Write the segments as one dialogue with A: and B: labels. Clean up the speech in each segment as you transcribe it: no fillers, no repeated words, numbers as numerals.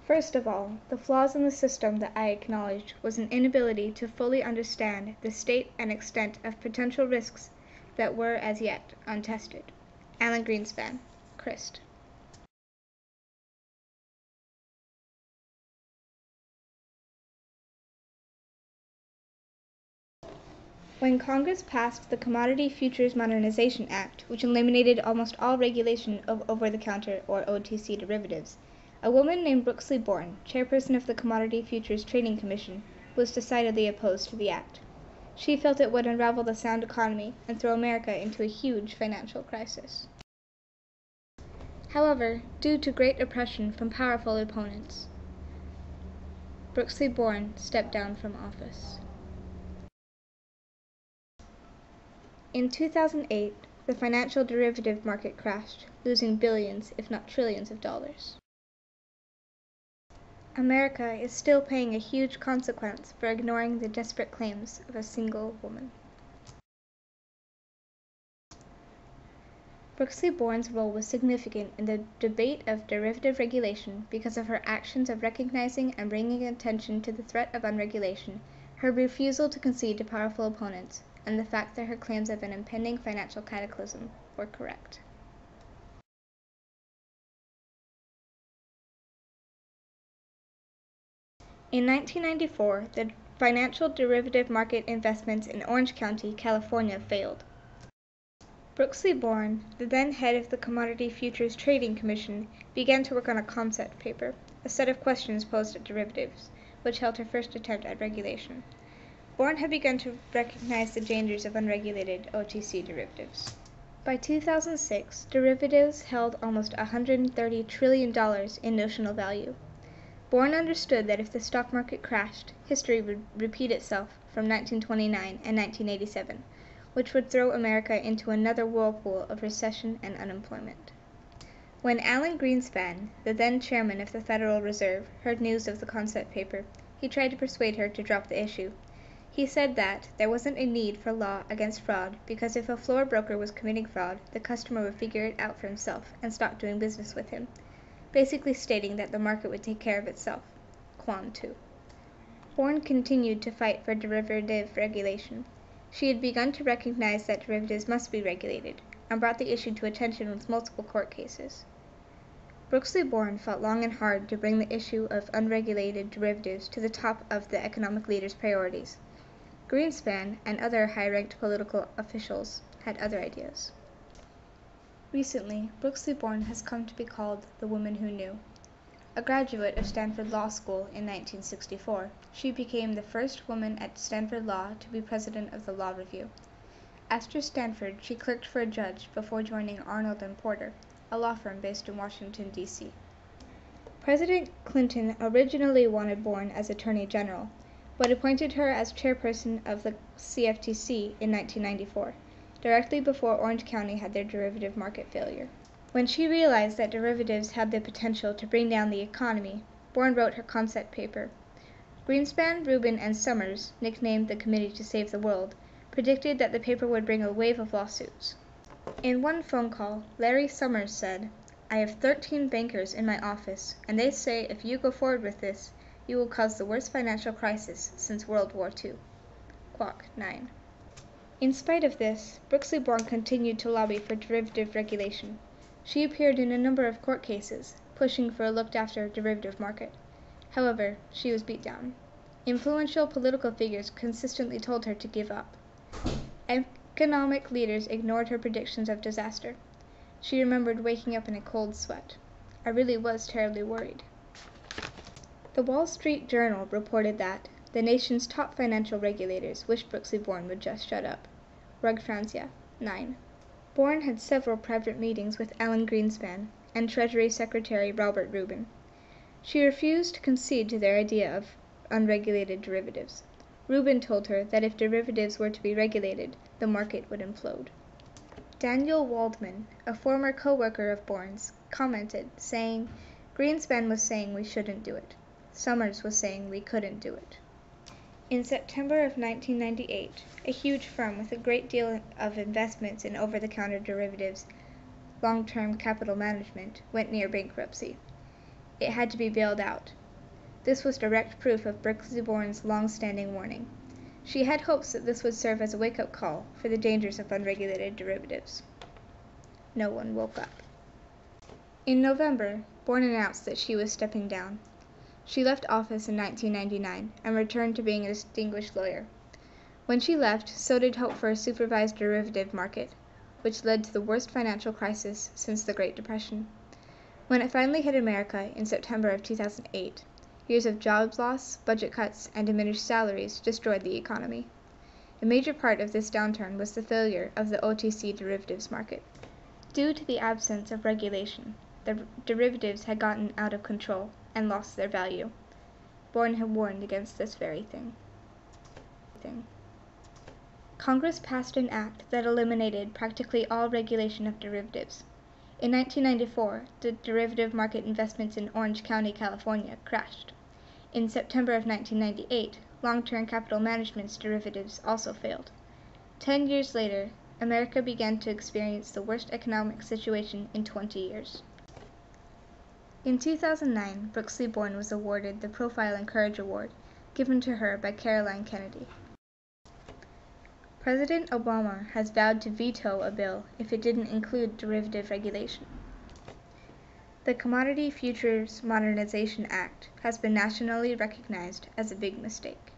A: First of all, the flaws in the system that I acknowledged was an inability to fully understand the state and extent of potential risks that were as yet untested. Alan Greenspan, Christ. When Congress passed the Commodity Futures Modernization Act, which eliminated almost all regulation of over-the-counter or OTC derivatives, a woman named Brooksley, chairperson of the Commodity Futures Trading Commission, was decidedly opposed to the act. She felt it would unravel the sound economy and throw America into a huge financial crisis. However, due to great oppression from powerful opponents, Brooksley stepped down from office. In 2008, the financial derivative market crashed, losing billions, if not trillions of dollars. America is still paying a huge consequence for ignoring the desperate claims of a single woman. Brooksley role was significant in the debate of derivative regulation because of her actions of recognizing and bringing attention to the threat of unregulation, her refusal to concede to powerful opponents, and the fact that her claims of an impending financial cataclysm were correct. In 1994, the financial derivative market investments in Orange County, California failed. Brooksley the then head of the Commodity Futures Trading Commission, began to work on a concept paper, a set of questions posed at derivatives, which held her first attempt at regulation. Had begun to recognize the dangers of unregulated OTC derivatives. By 2006, derivatives held almost $130 trillion in notional value. Understood that if the stock market crashed, history would repeat itself from 1929 and 1987, which would throw America into another whirlpool of recession and unemployment. When Alan Greenspan, the then chairman of the Federal Reserve, heard news of the concept paper, he tried to persuade her to drop the issue. He said that there wasn't a need for law against fraud because if a floor broker was committing fraud, the customer would figure it out for himself and stop doing business with him, basically stating that the market would take care of itself. Quan 2. Continued to fight for derivative regulation. She had begun to recognize that derivatives must be regulated, and brought the issue to attention with multiple court cases. Brooksley fought long and hard to bring the issue of unregulated derivatives to the top of the economic leaders' priorities. Greenspan and other high-ranked political officials had other ideas. Recently, Brooksley has come to be called the woman who knew. A graduate of Stanford Law School in 1964, she became the first woman at Stanford Law to be president of the Law Review. After Stanford, she clerked for a judge before joining Arnold & Porter, a law firm based in Washington, D.C. President Clinton originally wanted as Attorney General, but appointed her as chairperson of the CFTC in 1994, directly before Orange County had their derivative market failure. When she realized that derivatives had the potential to bring down the economy, wrote her concept paper. Greenspan, Rubin, and Summers, nicknamed the Committee to Save the World, predicted that the paper would bring a wave of lawsuits. In one phone call, Larry Summers said, "I have 13 bankers in my office, and they say if you go forward with this, you will cause the worst financial crisis since World War II. Quack 9. In spite of this, Brooksley continued to lobby for derivative regulation. She appeared in a number of court cases, pushing for a looked-after derivative market. However, she was beat down. Influential political figures consistently told her to give up. Economic leaders ignored her predictions of disaster. She remembered waking up in a cold sweat. "I really was terribly worried." The Wall Street Journal reported that the nation's top financial regulators wished Brooksley would just shut up. Rug Francia, 9. Had several private meetings with Alan Greenspan and Treasury Secretary Robert Rubin. She refused to concede to their idea of unregulated derivatives. Rubin told her that if derivatives were to be regulated, the market would implode. Daniel Waldman, a former co-worker of commented, saying, "Greenspan was saying we shouldn't do it. Summers was saying we couldn't do it." In September of 1998, a huge firm with a great deal of investments in over-the-counter derivatives, long-term capital management, went near bankruptcy. It had to be bailed out, This was direct proof of Brooksley-Born's long-standing warning. She had hopes that this would serve as a wake-up call for the dangers of unregulated derivatives. No one woke up. In November, Born announced that she was stepping down. She left office in 1999 and returned to being a distinguished lawyer. When she left, so did hope for a supervised derivative market, which led to the worst financial crisis since the Great Depression. When it finally hit America in September of 2008, years of jobs loss, budget cuts, and diminished salaries destroyed the economy. A major part of this downturn was the failure of the OTC derivatives market. Due to the absence of regulation, the derivatives had gotten out of control and lost their value. Born had warned against this very thing. Congress passed an act that eliminated practically all regulation of derivatives. In 1994, the derivative market investments in Orange County, California, crashed. In September of 1998, long-term capital management's derivatives also failed. 10 years later, America began to experience the worst economic situation in 20 years. In 2009, Brooksley-Born was awarded the Profile and Courage Award, given to her by Caroline Kennedy. President Obama has vowed to veto a bill if it didn't include derivative regulation. The Commodity Futures Modernization Act has been nationally recognized as a big mistake.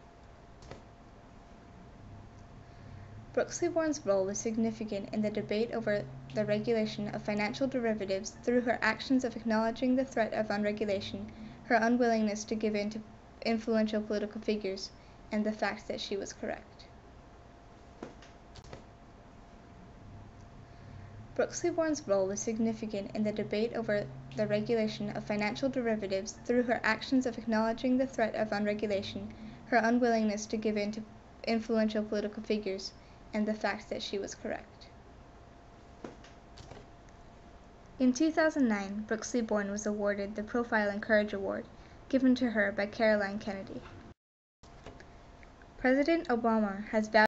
A: Brooksley-Born's role was significant in the debate over the regulation of financial derivatives through her actions of acknowledging the threat of unregulation, her unwillingness to give in to influential political figures, and the fact that she was correct. Brooksley-Born's role was significant in the debate over the regulation of financial derivatives through her actions of acknowledging the threat of unregulation, her unwillingness to give in to influential political figures, and the fact that she was correct. In 2009, Brooksley-Born was awarded the Profile and Courage Award, given to her by Caroline Kennedy. President Obama has vowed